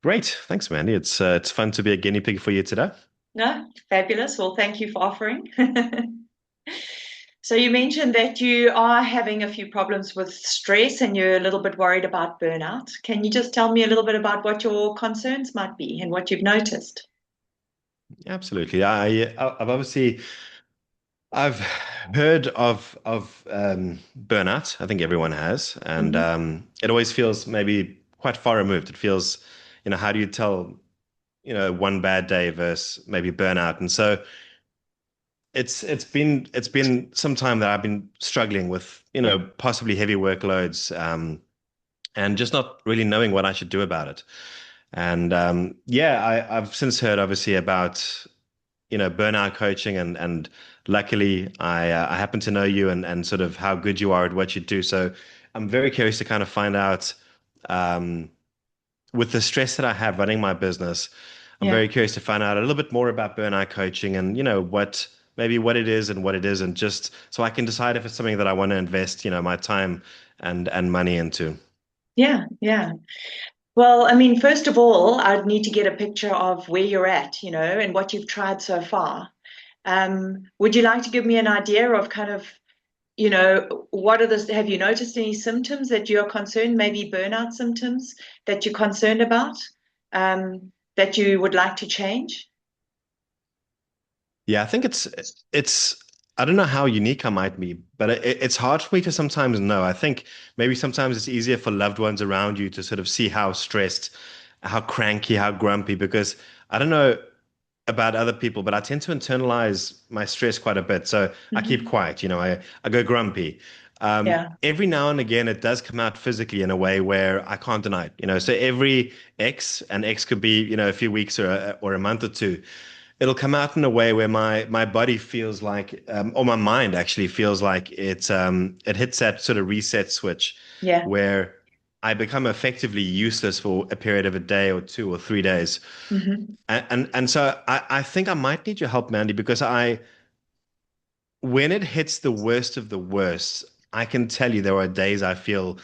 Great. Thanks, Mandy. It's fun to be a guinea pig for you today. No, fabulous. Well, thank you for offering. So you mentioned that you are having a few problems with stress and you're a little bit worried about burnout. Can you just tell me a little bit about what your concerns might be and what you've noticed? Absolutely. I've obviously I've heard of burnout. I think everyone has, and Hmm. it always feels maybe quite far removed. It feels, how do you tell, one bad day versus maybe burnout? And so it's been some time that I've been struggling with, possibly heavy workloads, and just not really knowing what I should do about it. And yeah, I've since heard obviously about burnout coaching, and luckily I happen to know you, and sort of how good you are at what you do. So I'm very curious to kind of find out, um, with the stress that I have running my business. I'm Yeah. very curious to find out a little bit more about burnout coaching, and what maybe what it is and what it isn't, just so I can decide if it's something that I want to invest my time and money into. Yeah. Yeah. Well, I mean, first of all, I'd need to get a picture of where you're at, and what you've tried so far. Would you like to give me an idea of kind of, what are the, have you noticed any symptoms that you're concerned, maybe burnout symptoms that you're concerned about, that you would like to change? Yeah, I think it's I don't know how unique I might be, but it's hard for me to sometimes know. I think maybe sometimes it's easier for loved ones around you to sort of see how stressed, how cranky, how grumpy, because I don't know about other people, but I tend to internalize my stress quite a bit. So I keep Hmm. quiet, I go grumpy. Yeah. Every now and again, it does come out physically in a way where I can't deny it. So every X, and X could be, a few weeks or a month or two, it'll come out in a way where my body feels like, or my mind actually feels like it hits that sort of reset switch Yeah. where I become effectively useless for a period of a day or 2 or 3 days. Hmm. And so I think I might need your help, Mandy, because when it hits the worst of the worst, I can tell you there are days I feel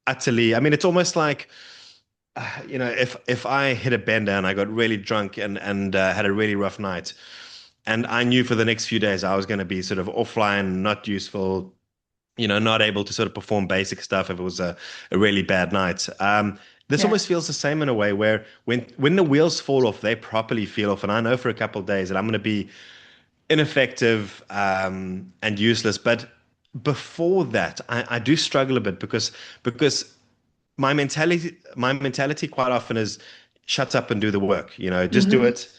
utterly, I mean, it's almost like, if I hit a bender and I got really drunk and had a really rough night, and I knew for the next few days I was going to be sort of offline, not useful, not able to sort of perform basic stuff if it was a really bad night. This Yeah. almost feels the same in a way where when the wheels fall off, they properly feel off. And I know for a couple of days that I'm going to be ineffective, and useless. But before that, I do struggle a bit because my mentality quite often is shut up and do the work, just do Hmm. it,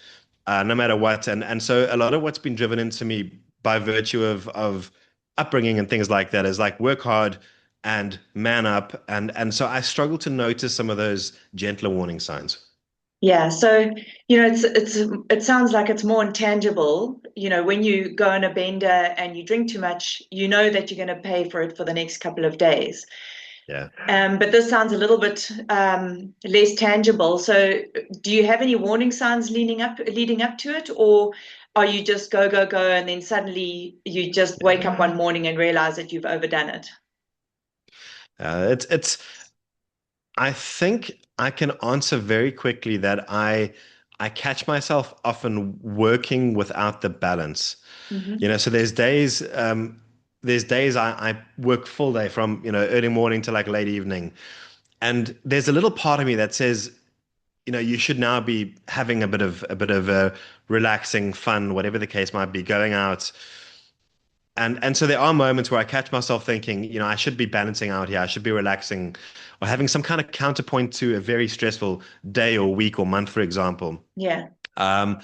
no matter what. And so a lot of what's been driven into me by virtue of upbringing and things like that is like work hard and man up. And so I struggle to notice some of those gentler warning signs. Yeah. So, it sounds like it's more intangible. When you go on a bender and you drink too much, you know that you're going to pay for it for the next couple of days. Yeah. But this sounds a little bit less tangible. So, do you have any warning signs leading up to it, or are you just go, go, go, and then suddenly you just wake up one morning and realize that you've overdone it? It's I think I can answer very quickly that I catch myself often working without the balance. Hmm. So there's days I work full day from, early morning to like late evening. And there's a little part of me that says, you should now be having a bit of a relaxing fun, whatever the case might be, going out. And so there are moments where I catch myself thinking, I should be balancing out here. I should be relaxing or having some kind of counterpoint to a very stressful day or week or month, for example. Yeah. Um,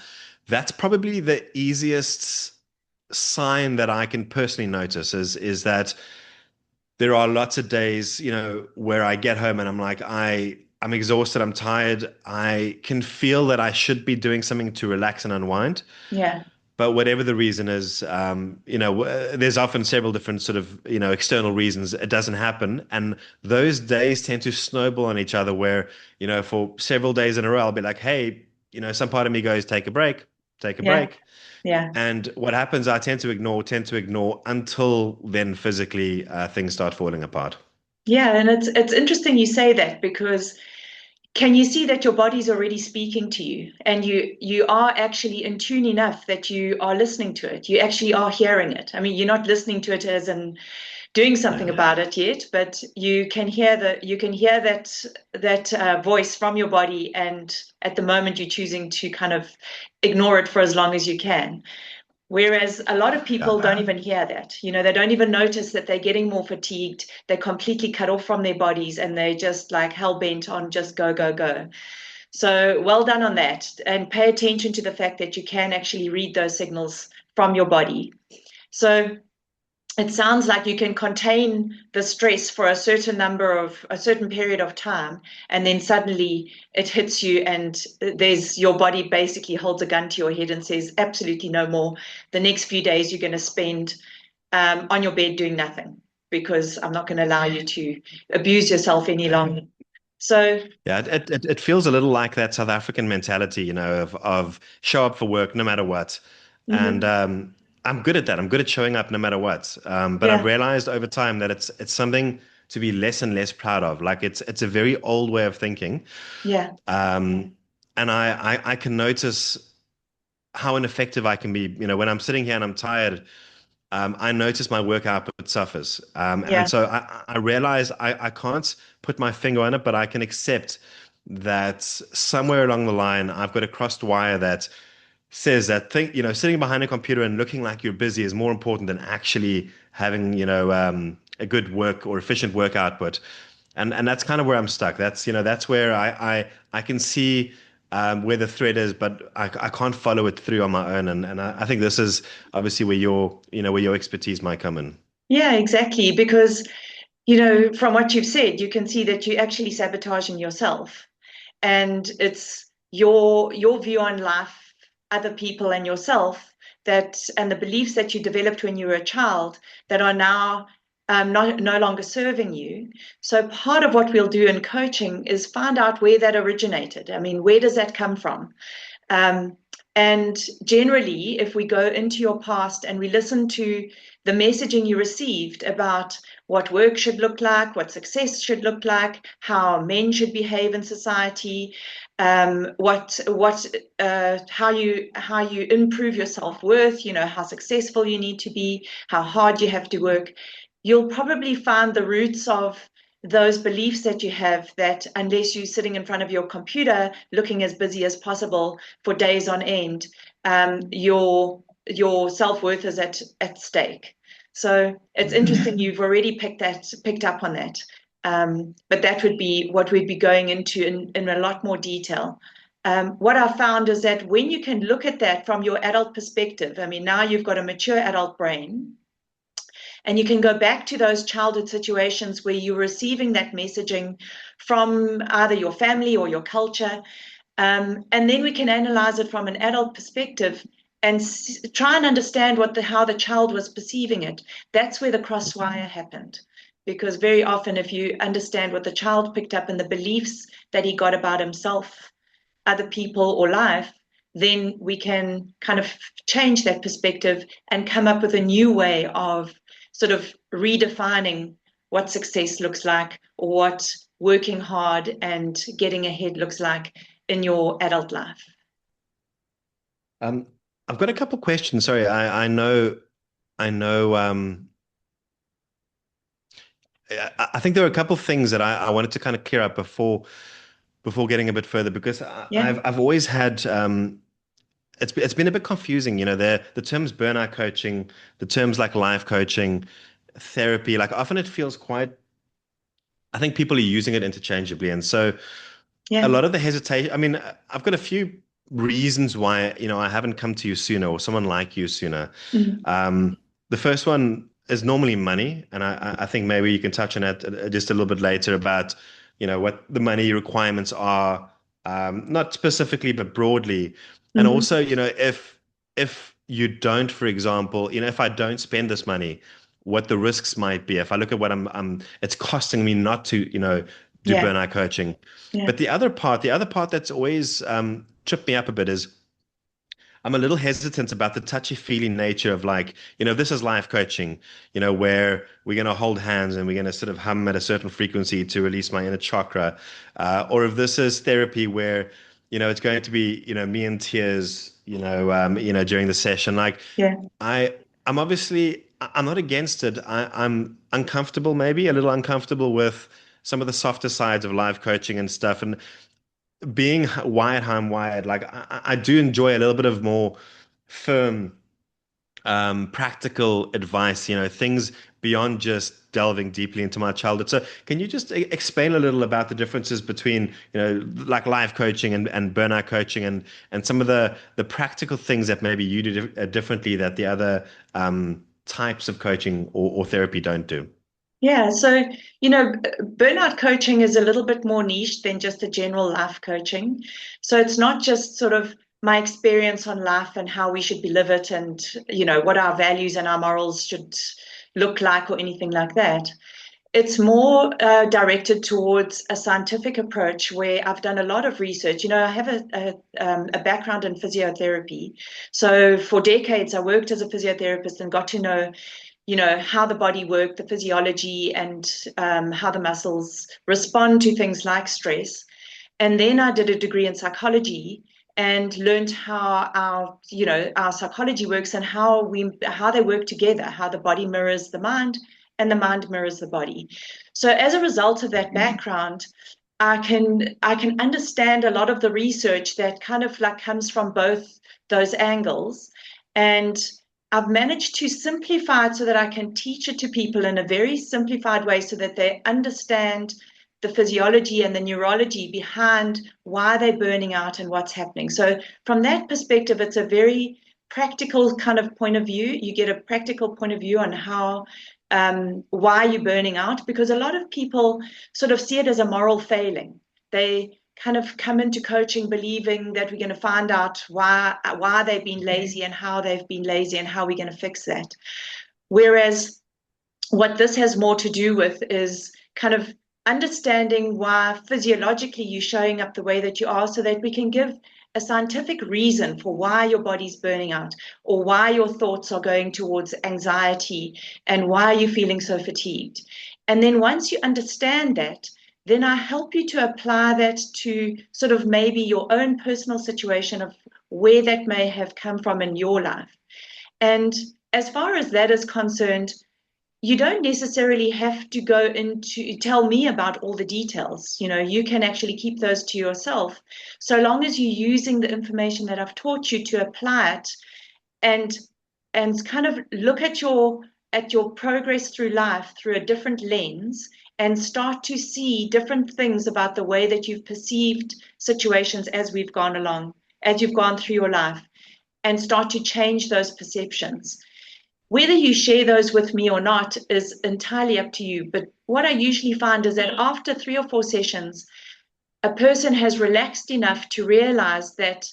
that's probably the easiest sign that I can personally notice is that there are lots of days, where I get home and I'm like, I'm exhausted, I'm tired. I can feel that I should be doing something to relax and unwind. Yeah. But whatever the reason is, there's often several different sort of, external reasons it doesn't happen. And those days tend to snowball on each other where, for several days in a row, I'll be like, hey, some part of me goes, take a break, take a Yeah. break. Yeah. And what happens, I tend to ignore until then physically, things start falling apart. Yeah, and it's interesting you say that because can you see that your body's already speaking to you, and you are actually in tune enough that you are listening to it? You actually are hearing it. I mean, you're not listening to it as in doing something Yeah. about it yet, but you can hear that voice from your body, and at the moment you're choosing to kind of ignore it for as long as you can. Whereas a lot of people Yeah. don't even hear that. You know, they don't even notice that they're getting more fatigued. They're completely cut off from their bodies, and they're just like hell bent on just go, go, go. So well done on that. And pay attention to the fact that you can actually read those signals from your body. So it sounds like you can contain the stress for a certain period of time, and then suddenly it hits you, and there's your body basically holds a gun to your head and says absolutely no more. The next few days you're going to spend on your bed doing nothing, because I'm not going to allow you to abuse yourself any longer. So Yeah, it feels a little like that South African mentality, of show up for work no matter what. And mhm, I'm good at that. I'm good at showing up no matter what. But I've yeah, realized over time that it's something to be less and less proud of. Like it's a very old way of thinking. yeah, Um, and I can notice how ineffective I can be. When I'm sitting here and I'm tired, I notice my work output suffers. And yeah, so I realize I can't put my finger on it, but I can accept that somewhere along the line, I've got a crossed wire that says that sitting behind a computer and looking like you're busy is more important than actually having, a good work or efficient work output. And that's kind of where I'm stuck. That's where I can see where the thread is, but I can't follow it through on my own. And I think this is obviously where your expertise might come in. yeah, exactly. Because, you know, from what you've said, you can see that you're actually sabotaging yourself. And it's your view on life, other people, and yourself, that and the beliefs that you developed when you were a child that are now no longer serving you. So part of what we'll do in coaching is find out where that originated. I mean, where does that come from? Um, and generally, if we go into your past and we listen to the messaging you received about what work should look like, what success should look like, how men should behave in society, how you improve your self-worth, you know, how successful you need to be, how hard you have to work, you'll probably find the roots of those beliefs that you have, that unless you're sitting in front of your computer looking as busy as possible for days on end, your self-worth is at stake. So it's interesting you've already picked up on that. But that would be what we'd be going into in a lot more detail. What I found is that when you can look at that from your adult perspective, I mean, now you've got a mature adult brain, and you can go back to those childhood situations where you're receiving that messaging from either your family or your culture. And then we can analyze it from an adult perspective and try and understand how the child was perceiving it. That's where the crosswire happened. Because very often, if you understand what the child picked up and the beliefs that he got about himself, other people, or life, then we can kind of change that perspective and come up with a new way of sort of redefining what success looks like, or what working hard and getting ahead looks like in your adult life. Um, I've got a couple questions. Sorry, I know. I think there are a couple things that I wanted to kind of clear up before getting a bit further, because Yeah, I've always had it's been a bit confusing. The terms burnout coaching, the terms like life coaching, therapy. Like often it feels quite. I think people are using it interchangeably, and so a yeah, lot of the hesitation. I mean, I've got a few reasons why I haven't come to you sooner, or someone like you sooner. mm, Um, the first one is normally money, and I think maybe you can touch on that just a little bit later about what the money requirements are, not specifically but broadly, and mm, also if you don't, for example, if I don't spend this money, what the risks might be. If I look at what it's costing me not to do yeah, burnout coaching. yeah, But the other part that's always tripped me up a bit is I'm a little hesitant about the touchy-feely nature of like, this is life coaching, where we're going to hold hands and we're going to sort of hum at a certain frequency to release my inner chakra, or if this is therapy where, it's going to be, me in tears, during the session. Like, Yeah. I, I'm not against it. I'm uncomfortable, maybe a little uncomfortable with some of the softer sides of life coaching and stuff. And being wired how I'm wired, like I do enjoy a little bit of more firm, practical advice, things beyond just delving deeply into my childhood. So can you just explain a little about the differences between, like life coaching and burnout coaching and some of the practical things that maybe you do differently that the other types of coaching or therapy don't do? Yeah, so burnout coaching is a little bit more niche than just the general life coaching. So it's not just sort of my experience on life and how we should be live it and what our values and our morals should look like or anything like that. It's more directed towards a scientific approach where I've done a lot of research. I have a background in physiotherapy. So for decades, I worked as a physiotherapist and got to know how the body works, the physiology, and how the muscles respond to things like stress. And then I did a degree in psychology and learned how our psychology works and how they work together, how the body mirrors the mind and the mind mirrors the body. So as a result of that background, I can understand a lot of the research that kind of like comes from both those angles. And I've managed to simplify it so that I can teach it to people in a very simplified way so that they understand the physiology and the neurology behind why they're burning out and what's happening. So from that perspective, it's a very practical kind of point of view. You get a practical point of view on how why you're burning out, because a lot of people sort of see it as a moral failing. They kind of come into coaching believing that we're going to find out why they've been lazy and how they've been lazy and how we're going to fix that. Whereas what this has more to do with is kind of understanding why physiologically you're showing up the way that you are so that we can give a scientific reason for why your body's burning out or why your thoughts are going towards anxiety and why you're feeling so fatigued. And then once you understand that, then I help you to apply that to sort of maybe your own personal situation of where that may have come from in your life. And as far as that is concerned, you don't necessarily have to go into tell me about all the details. You can actually keep those to yourself, so long as you're using the information that I've taught you to apply it and kind of look at your progress through life through a different lens and start to see different things about the way that you've perceived situations as we've gone along, as you've gone through your life, and start to change those perceptions. Whether you share those with me or not is entirely up to you. But what I usually find is that after 3 or 4 sessions, a person has relaxed enough to realize that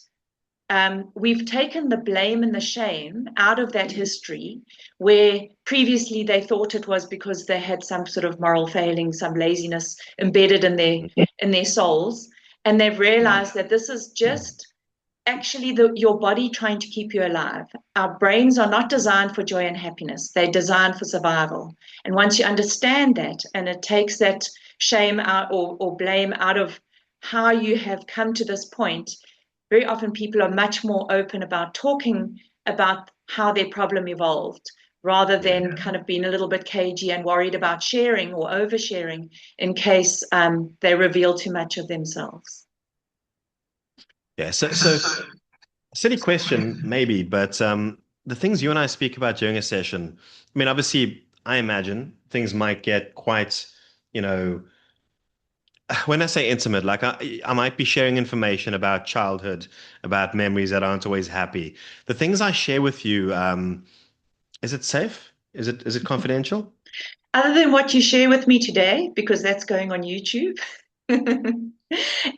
we've taken the blame and the shame out of that history where previously they thought it was because they had some sort of moral failing, some laziness embedded in their souls. And they've realized that this is just actually your body trying to keep you alive. Our brains are not designed for joy and happiness. They're designed for survival. And once you understand that, and it takes that shame out or blame out of how you have come to this point, very often people are much more open about talking about how their problem evolved rather than kind of being a little bit cagey and worried about sharing or oversharing in case they reveal too much of themselves. Yeah. So silly question, maybe, but the things you and I speak about during a session, I mean, obviously, I imagine things might get quite, you know, when I say intimate, like I might be sharing information about childhood, about memories that aren't always happy. The things I share with you, is it safe? Is it confidential? Other than what you share with me today, because that's going on YouTube. YouTube.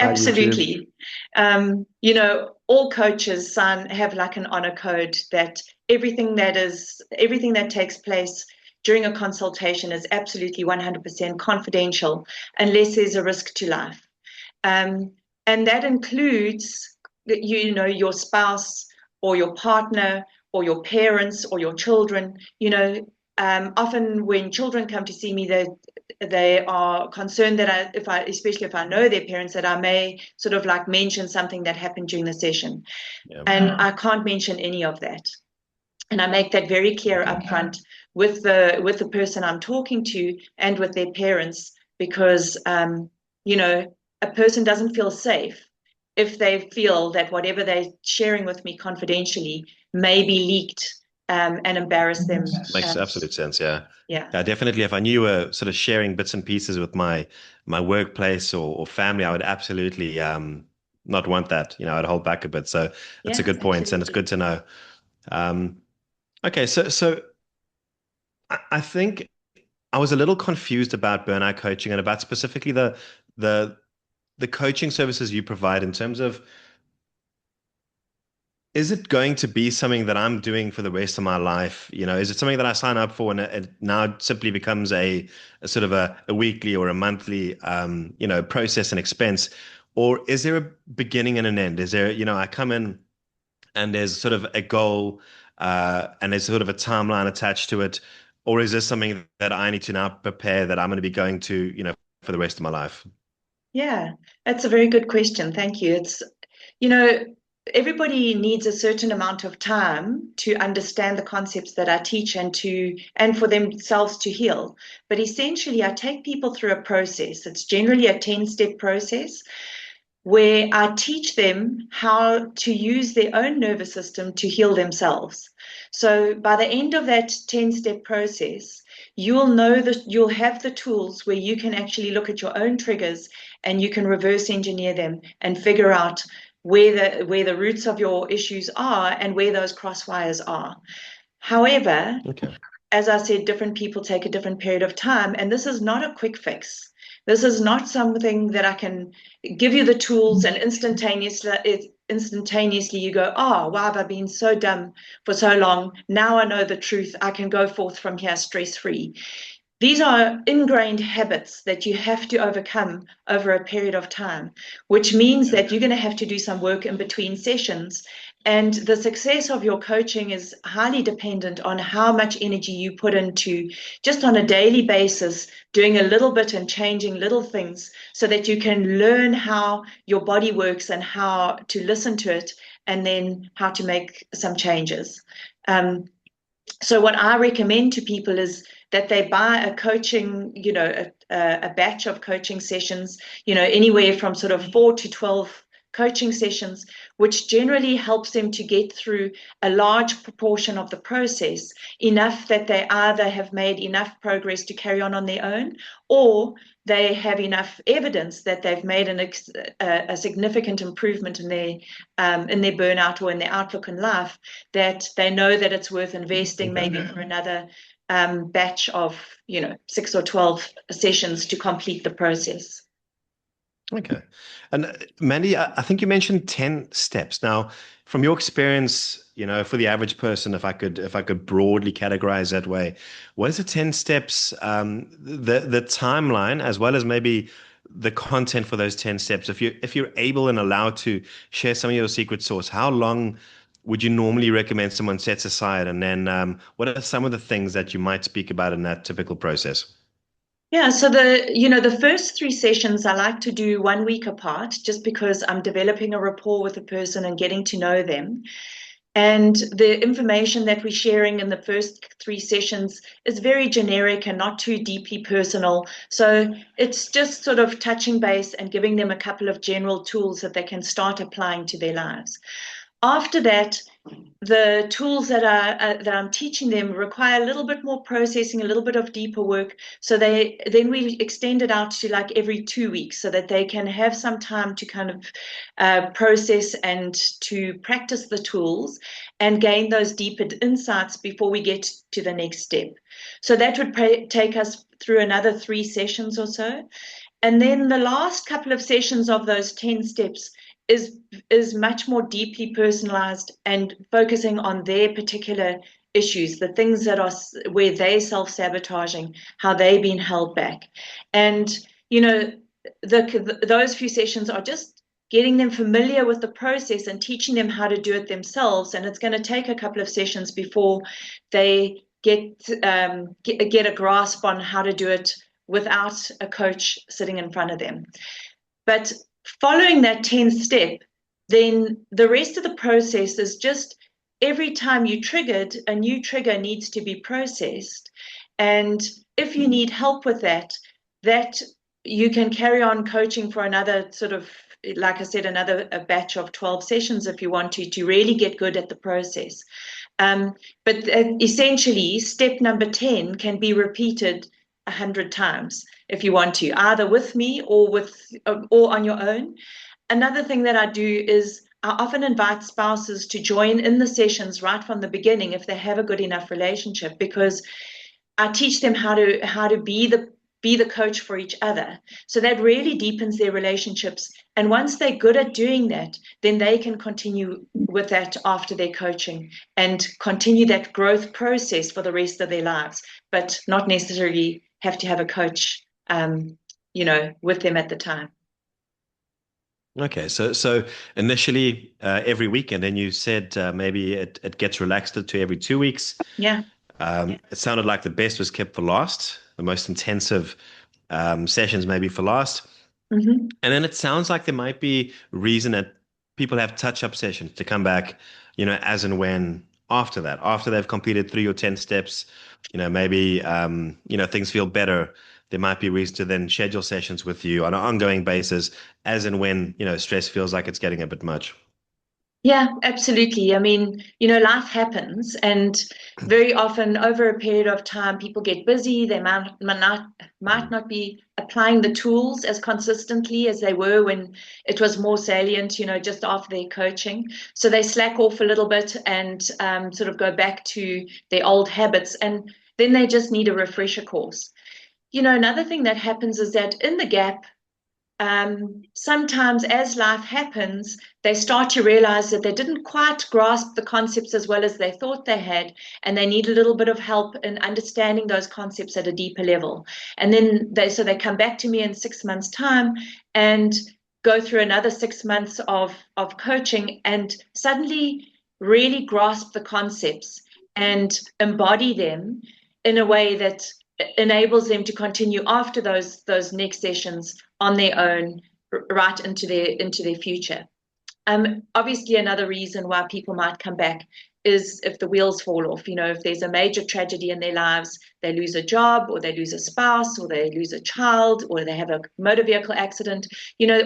Absolutely. All coaches have like an honor code that everything that takes place during a consultation is absolutely 100% confidential unless there's a risk to life. And that includes, your spouse or your partner or your parents or your children. Often when children come to see me, they are concerned that especially if I know their parents, that I may sort of like mention something that happened during the session. Yeah. And I can't mention any of that. And I make that very clear upfront with the person I'm talking to and with their parents, because a person doesn't feel safe if they feel that whatever they're sharing with me confidentially may be leaked and embarrass them. Makes absolute sense. Yeah. Yeah. Yeah, definitely. If I knew you were sort of sharing bits and pieces with my workplace or family, I would absolutely not want that. I'd hold back a bit. So it's a Yeah, good point, and it's good to know. Um, okay, so I think I was a little confused about burnout coaching and about specifically the the coaching services you provide in terms of, is it going to be something that I'm doing for the rest of my life? Is it something that I sign up for and it now simply becomes a sort of a weekly or a monthly, process and expense? Or is there a beginning and an end? Is there, I come in and there's sort of a goal, and there's sort of a timeline attached to it? Or is this something that I need to now prepare that I'm going to be going to, for the rest of my life? Yeah, that's a very good question. Thank you. You know, everybody needs a certain amount of time to understand the concepts that I teach and for themselves to heal. But essentially, I take people through a process. It's generally a 10-step process where I teach them how to use their own nervous system to heal themselves. So by the end of that 10-step process, you'll know that you'll have the tools where you can actually look at your own triggers and you can reverse engineer them and figure out where the roots of your issues are and where those crosswires are. However, Okay. as I said, different people take a different period of time, and this is not a quick fix. This is not something that I can give you the tools and instantaneously you go, oh, why have I been so dumb for so long? Now I know the truth. I can go forth from here stress free. These are ingrained habits that you have to overcome over a period of time, which means Yeah. that you're going to have to do some work in between sessions. And the success of your coaching is highly dependent on how much energy you put into just on a daily basis, doing a little bit and changing little things so that you can learn how your body works and how to listen to it and then how to make some changes. So what I recommend to people is that they buy a coaching, a batch of coaching sessions, anywhere from sort of 4 to 12 coaching sessions, which generally helps them to get through a large proportion of the process, enough that they either have made enough progress to carry on their own, or they have enough evidence that they've made a significant improvement in their burnout or in their outlook in life, that they know that it's worth investing maybe for another batch of 6 or 12 sessions to complete the process. Okay. And Mandy, I think you mentioned 10 steps. Now, from your experience, for the average person, if I could broadly categorize that way, what is the 10 steps, the timeline, as well as maybe the content for those 10 steps? If you're able and allowed to share some of your secret sauce, how long would you normally recommend someone sets aside? And then what are some of the things that you might speak about in that typical process? Yeah, so the first 3 sessions I like to do 1 week apart, just because I'm developing a rapport with the person and getting to know them. And the information that we're sharing in the first 3 sessions is very generic and not too deeply personal. So it's just sort of touching base and giving them a couple of general tools that they can start applying to their lives. After that, the tools that I'm teaching them require a little bit more processing, a little bit of deeper work. So then we extend it out to like every 2 weeks so that they can have some time to kind of process and to practice the tools and gain those deeper insights before we get to the next step. So that would take us through another 3 sessions or so. And then the last couple of sessions of those 10 steps is much more deeply personalized and focusing on their particular issues, the things that are where they're self-sabotaging, how they've been held back. And those few sessions are just getting them familiar with the process and teaching them how to do it themselves. And it's going to take a couple of sessions before they get a grasp on how to do it without a coach sitting in front of them. But following that 10th step, then the rest of the process is just every time you triggered, a new trigger needs to be processed. And if you need help with that, you can carry on coaching for another sort of, like I said, a batch of 12 sessions if you want to really get good at the process. But essentially, step number 10 can be repeated 100 times if you want to, either with me or on your own. Another thing that I do is I often invite spouses to join in the sessions right from the beginning if they have a good enough relationship, because I teach them how to be the coach for each other. So that really deepens their relationships. And once they're good at doing that, then they can continue with that after their coaching and continue that growth process for the rest of their lives, but not necessarily have to have a coach, with them at the time. Okay, so initially every week, and then you said maybe it gets relaxed to every 2 weeks. Yeah. It sounded like the best was kept for last, the most intensive sessions maybe for last. Mm-hmm. And then it sounds like there might be reason that people have touch-up sessions to come back, as and when after that, after they've completed 3 or 10 steps, maybe, things feel better. There might be reason to then schedule sessions with you on an ongoing basis as and when, stress feels like it's getting a bit much. Yeah, absolutely. I mean, life happens, and very often over a period of time, people get busy. They might not be applying the tools as consistently as they were when it was more salient, just after their coaching. So they slack off a little bit and sort of go back to their old habits, and then they just need a refresher course. Another thing that happens is that in the gap, sometimes as life happens, they start to realize that they didn't quite grasp the concepts as well as they thought they had, and they need a little bit of help in understanding those concepts at a deeper level. And then they come back to me in 6 months' time and go through another 6 months of coaching and suddenly really grasp the concepts and embody them in a way that enables them to continue after those next sessions on their own, right into their future. Obviously, another reason why people might come back is if the wheels fall off. If there's a major tragedy in their lives, they lose a job, or they lose a spouse, or they lose a child, or they have a motor vehicle accident.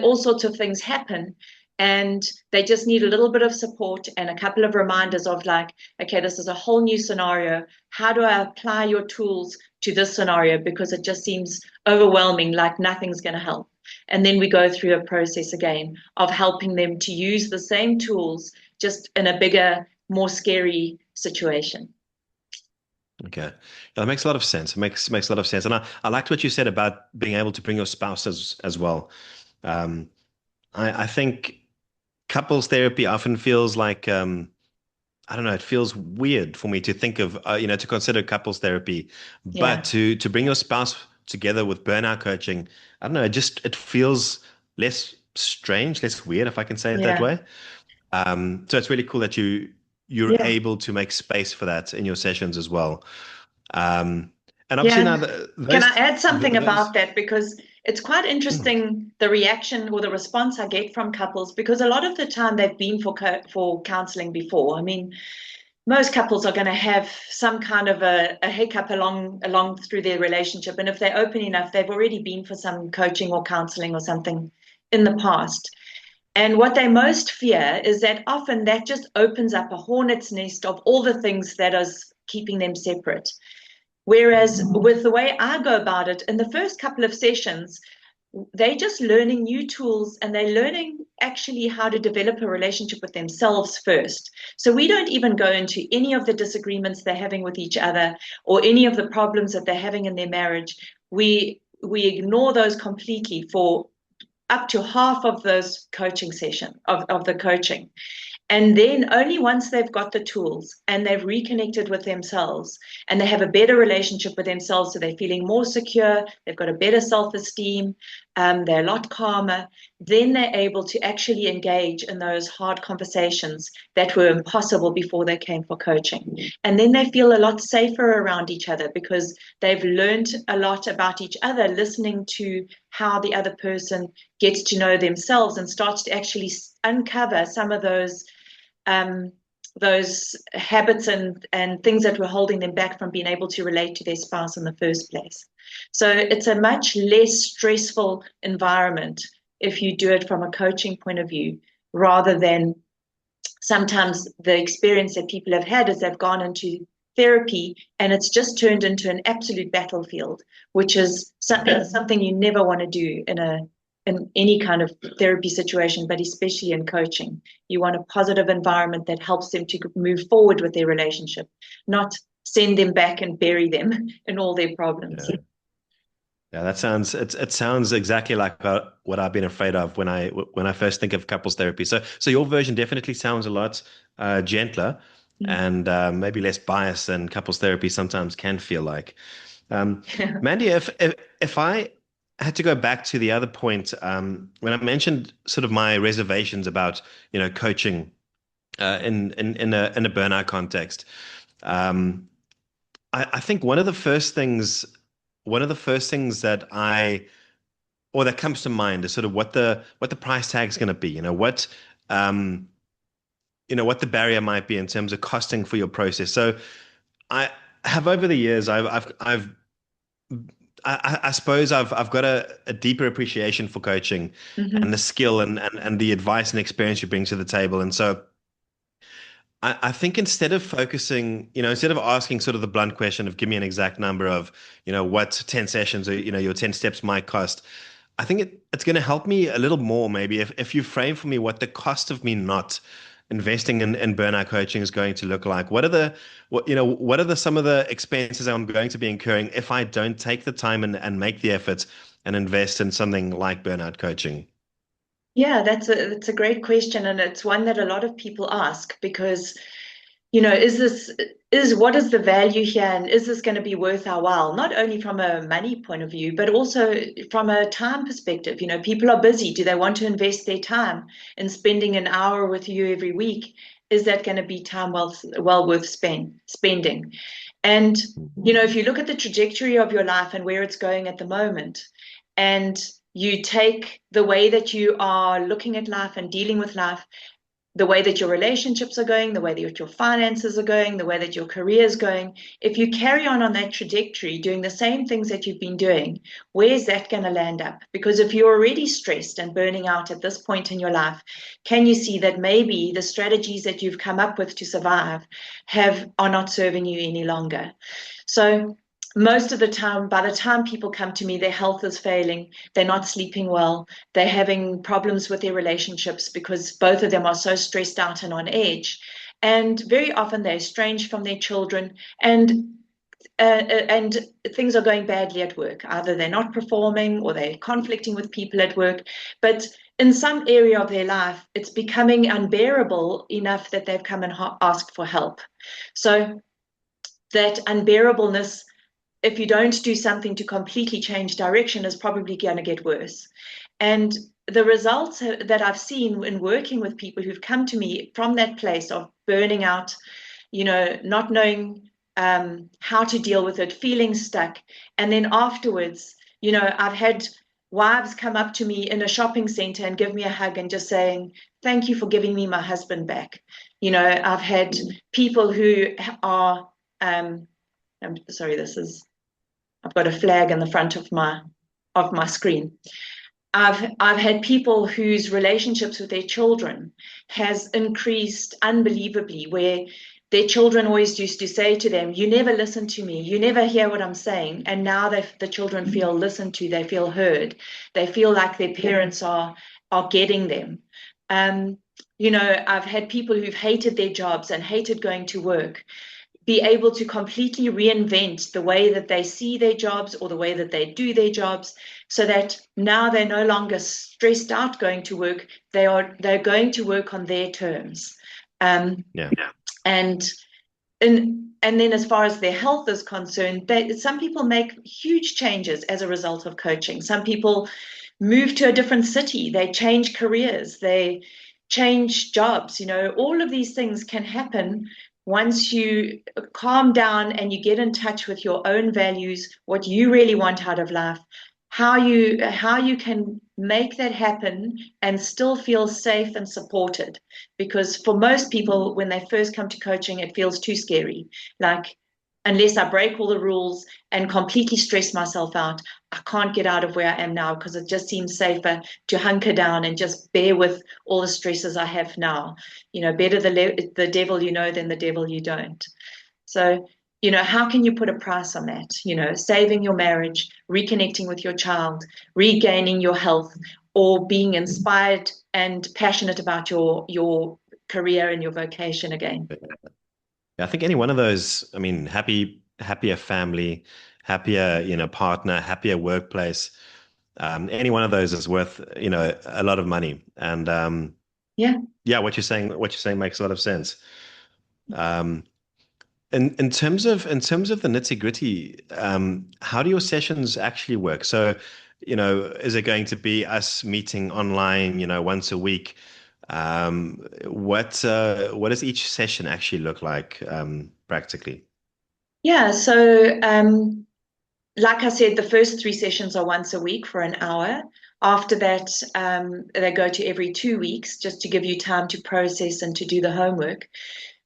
All sorts of things happen. And they just need a little bit of support and a couple of reminders of like, okay, this is a whole new scenario. How do I apply your tools to this scenario? Because it just seems overwhelming, like nothing's going to help. And then we go through a process again of helping them to use the same tools, just in a bigger, more scary situation. Okay. Yeah, that makes a lot of sense. It makes a lot of sense. And I liked what you said about being able to bring your spouse as well. I think couples therapy often feels like I don't know, it feels weird for me to think of to consider couples therapy, Yeah. but to bring your spouse together with burnout coaching, I don't know, it feels less strange, less weird, if I can say it that Yeah. way. So it's really cool that you're Yeah. able to make space for that in your sessions as well. And obviously Yeah. now Can I add something those about that? Because it's quite interesting, the reaction or the response I get from couples, because a lot of the time they've been for counseling before. I mean, most couples are going to have some kind of a hiccup along through their relationship. And if they're open enough, they've already been for some coaching or counseling or something in the past. And what they most fear is that often that just opens up a hornet's nest of all the things that is keeping them separate. Whereas with the way I go about it, in the first couple of sessions, they're just learning new tools, and they're learning actually how to develop a relationship with themselves first. So we don't even go into any of the disagreements they're having with each other or any of the problems that they're having in their marriage. We ignore those completely for up to half of those coaching session of the coaching. And then only once they've got the tools and they've reconnected with themselves and they have a better relationship with themselves, so they're feeling more secure, they've got a better self-esteem, they're a lot calmer, then they're able to actually engage in those hard conversations that were impossible before they came for coaching. And then they feel a lot safer around each other because they've learned a lot about each other, listening to how the other person gets to know themselves and starts to actually uncover some of those habits and things that were holding them back from being able to relate to their spouse in the first place. So it's a much less stressful environment if you do it from a coaching point of view, rather than sometimes the experience that people have had is they've gone into therapy and it's just turned into an absolute battlefield, which is something you never want to do in any kind of therapy situation, but especially in coaching. You want a positive environment that helps them to move forward with their relationship, not send them back and bury them in all their problems. Yeah. Yeah, that sounds it sounds exactly like what I've been afraid of when I first think of couples therapy. So your version definitely sounds a lot gentler and maybe less biased than couples therapy sometimes can feel like. Um, Mandy, if I had to go back to the other point, when I mentioned sort of my reservations about, coaching in a burnout context, um, I think one of the first things that or that comes to mind is sort of what the price tag is going to be. Um, what the barrier might be in terms of costing for your process. So I have over the years, I suppose I've got a deeper appreciation for coaching and Mm-hmm. the skill and the advice and experience you bring to the table. And so I think instead of asking sort of the blunt question of give me an exact number of, what 10 sessions or, your 10 steps might cost, I think it's going to help me a little more maybe if you frame for me what the cost of me not investing in burnout coaching is going to look like. What are the some of the expenses I'm going to be incurring if I don't take the time and make the effort and invest in something like burnout coaching? Yeah, that's a great question, and it's one that a lot of people ask because, is what is the value here, and is this going to be worth our while? Not only from a money point of view, but also from a time perspective. People are busy. Do they want to invest their time in spending an hour with you every week? Is that going to be time well worth spending? And if you look at the trajectory of your life and where it's going at the moment, and you take the way that you are looking at life and dealing with life, the way that your relationships are going, the way that your finances are going, the way that your career is going, if you carry on that trajectory, doing the same things that you've been doing, where's that going to land up? Because if you're already stressed and burning out at this point in your life, can you see that maybe the strategies that you've come up with to survive are not serving you any longer? So most of the time, by the time people come to me, their health is failing, they're not sleeping well, they're having problems with their relationships because both of them are so stressed out and on edge. And very often they're estranged from their children, and things are going badly at work. Either they're not performing or they're conflicting with people at work. But in some area of their life, it's becoming unbearable enough that they've come and asked for help. So that unbearableness, if you don't do something to completely change direction, is probably going to get worse. And the results that I've seen in working with people who've come to me from that place of burning out, not knowing how to deal with it, feeling stuck. And then afterwards, I've had wives come up to me in a shopping center and give me a hug and just saying, thank you for giving me my husband back. I've had people who are, I'm sorry, I've got a flag in the front of my screen. I've had people whose relationships with their children has increased unbelievably, where their children always used to say to them, "You never listen to me, you never hear what I'm saying," and now the children feel listened to, they feel heard, they feel like their parents are getting them. Um, I've had people who've hated their jobs and hated going to work be able to completely reinvent the way that they see their jobs or the way that they do their jobs, so that now they're no longer stressed out going to work. They're going to work on their terms. Yeah. And and then as far as their health is concerned, some people make huge changes as a result of coaching. Some people move to a different city, they change careers, they change jobs. All of these things can happen once you calm down and you get in touch with your own values, what you really want out of life, how you can make that happen and still feel safe and supported. Because for most people, when they first come to coaching, it feels too scary. Like, unless I break all the rules and completely stress myself out, I can't get out of where I am now, because it just seems safer to hunker down and just bear with all the stresses I have now. Better the devil you know than the devil you don't. So, how can you put a price on that? Saving your marriage, reconnecting with your child, regaining your health, or being inspired and passionate about your career and your vocation again. I think any one of those, I mean, happier family, happier, partner, happier workplace, any one of those is worth, a lot of money. And Yeah. yeah, what you're saying makes a lot of sense. Um, in terms of the nitty-gritty, how do your sessions actually work? So, is it going to be us meeting online, once a week? What does each session actually look like, practically? Yeah. So, like I said, the first three sessions are once a week for an hour. After that, they go to every 2 weeks, just to give you time to process and to do the homework.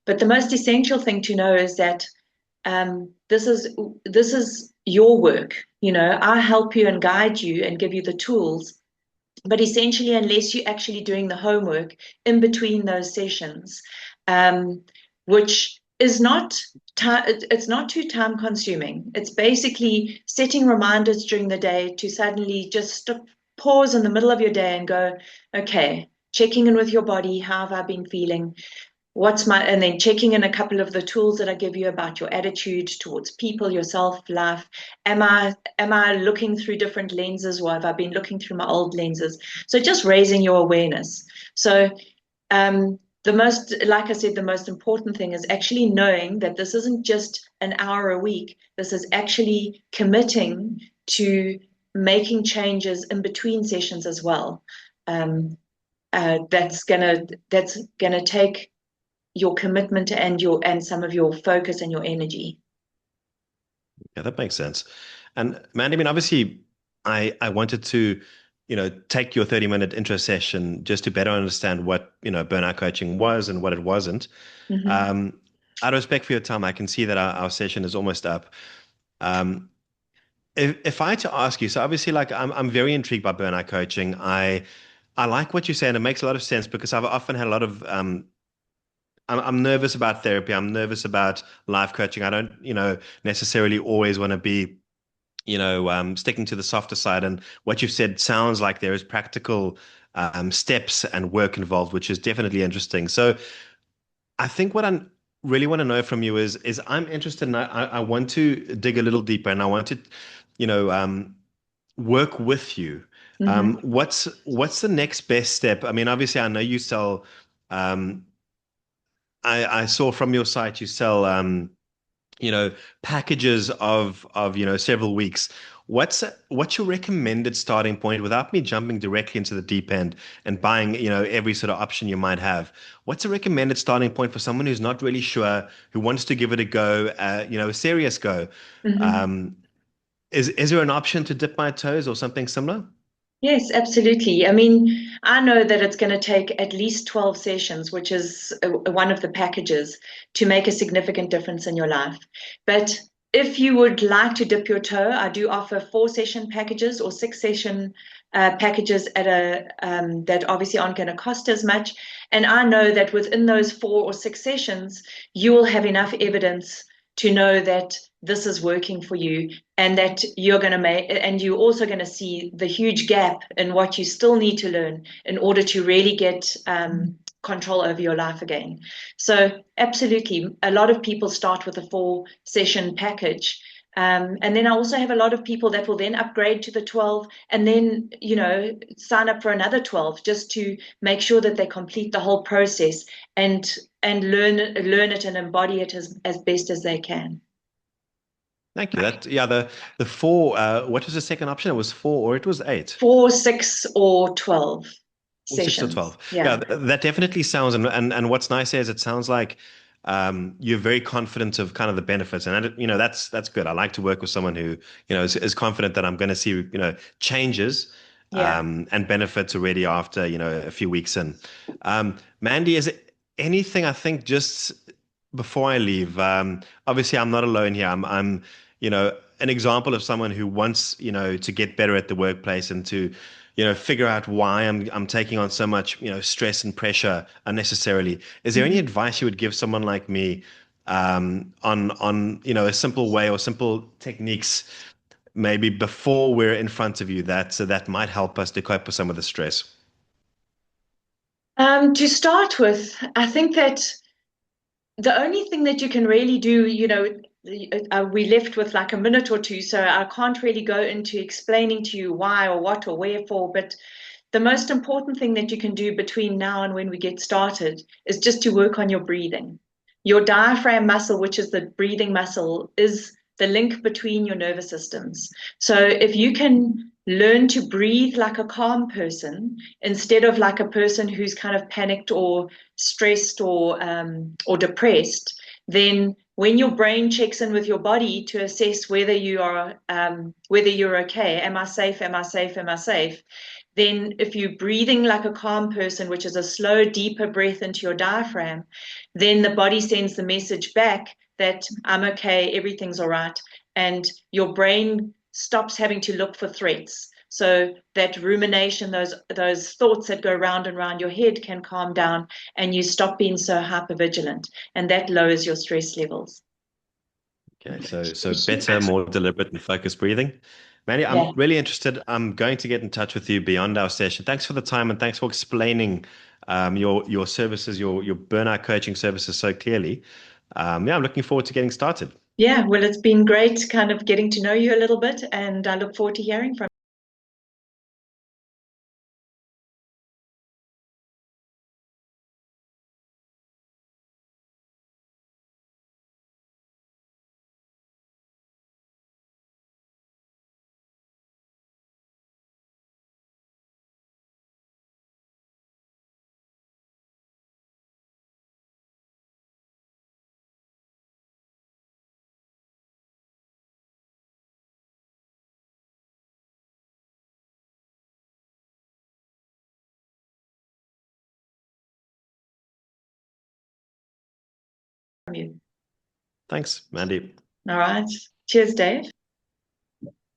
But the most essential thing to know is that this is your work. I help you and guide you and give you the tools. But essentially, unless you're actually doing the homework in between those sessions, which is not it's not too time consuming. It's basically setting reminders during the day to suddenly just pause in the middle of your day and go, okay, checking in with your body. How have I been feeling? And then checking in a couple of the tools that I give you about your attitude towards people, yourself, life. Am I looking through different lenses, or have I been looking through my old lenses? So just raising your awareness. So like I said, the most important thing is actually knowing that this isn't just an hour a week. This is actually committing to making changes in between sessions as well. That's gonna take your commitment and some of your focus and your energy. Yeah, that makes sense. And Mandy, I mean, obviously, I wanted to, take your 30-minute intro session just to better understand what, burnout coaching was and what it wasn't. Mm-hmm. Um, Out of respect for your time, I can see that our session is almost up. Um, if I had to ask you, so obviously, like, I'm very intrigued by burnout coaching. I like what you say, and it makes a lot of sense because I've often had a lot of I'm nervous about therapy. I'm nervous about life coaching. I don't, necessarily always want to be, sticking to the softer side. And what you've said sounds like there is practical steps and work involved, which is definitely interesting. So I think what I really want to know from you is I'm interested in, I want to dig a little deeper and I want to, you know, um, work with you. Mm-hmm. What's the next best step? I mean, obviously, I know you sell. Um, I saw from your site you sell packages of several weeks. What's your recommended starting point without me jumping directly into the deep end and buying, every sort of option you might have? What's a recommended starting point for someone who's not really sure, who wants to give it a go, a serious go? Mm-hmm. Um, is there an option to dip my toes or something similar? Yes, absolutely. I mean, I know that it's going to take at least 12 sessions, which is one of the packages, to make a significant difference in your life. But if you would like to dip your toe, I do offer 4 session packages or 6 session packages that obviously aren't going to cost as much. And I know that within those 4 or 6 sessions, you will have enough evidence to know that this is working for you, and that you're also going to see the huge gap in what you still need to learn in order to really get control over your life again. So absolutely, a lot of people start with a 4 session package. And then I also have a lot of people that will then upgrade to the 12 and then, sign up for another 12, just to make sure that they complete the whole process and learn it and embody it as best as they can. Thank you. That yeah, the four. What was the second option? It was four or it was eight. 4, 6, or 12 Or 6 or 12. sessions. Yeah, Yeah. that definitely sounds, and what's nice is it sounds like you're very confident of kind of the benefits, and that's good. I like to work with someone who is confident that I'm going to see changes Yeah. and benefits already after a few weeks in. Mandy, is it anything? I think just before I leave, obviously I'm not alone here. I'm an example of someone who wants to get better at the workplace and to figure out why I'm taking on so much, stress and pressure unnecessarily. Is there any Mhm. advice you would give someone like me on a simple way or simple techniques maybe before we're in front of you that might help us to cope with some of the stress? To start with, I think that the only thing that you can really do, we left with like a minute or two, so I can't really go into explaining to you why or what or wherefore, but the most important thing that you can do between now and when we get started is just to work on your breathing. Your diaphragm muscle, which is the breathing muscle, is the link between your nervous systems. So if you can learn to breathe like a calm person instead of like a person who's kind of panicked or stressed or depressed, then when your brain checks in with your body to assess whether you're okay, am I safe, am I safe, am I safe, then if you're breathing like a calm person, which is a slow, deeper breath into your diaphragm, then the body sends the message back that I'm okay, everything's all right. And your brain stops having to look for threats. So that rumination, those thoughts that go round and round your head can calm down and you stop being so hypervigilant. And that lowers your stress levels. Okay, so better, more deliberate and focused breathing. Manny, I'm Yeah. really interested. I'm going to get in touch with you beyond our session. Thanks for the time and thanks for explaining your services, your burnout coaching services so clearly. Yeah, I'm looking forward to getting started. Yeah. Well, it's been great kind of getting to know you a little bit, and I look forward to hearing from you. Thanks, Mandy. All right. Cheers, Dave.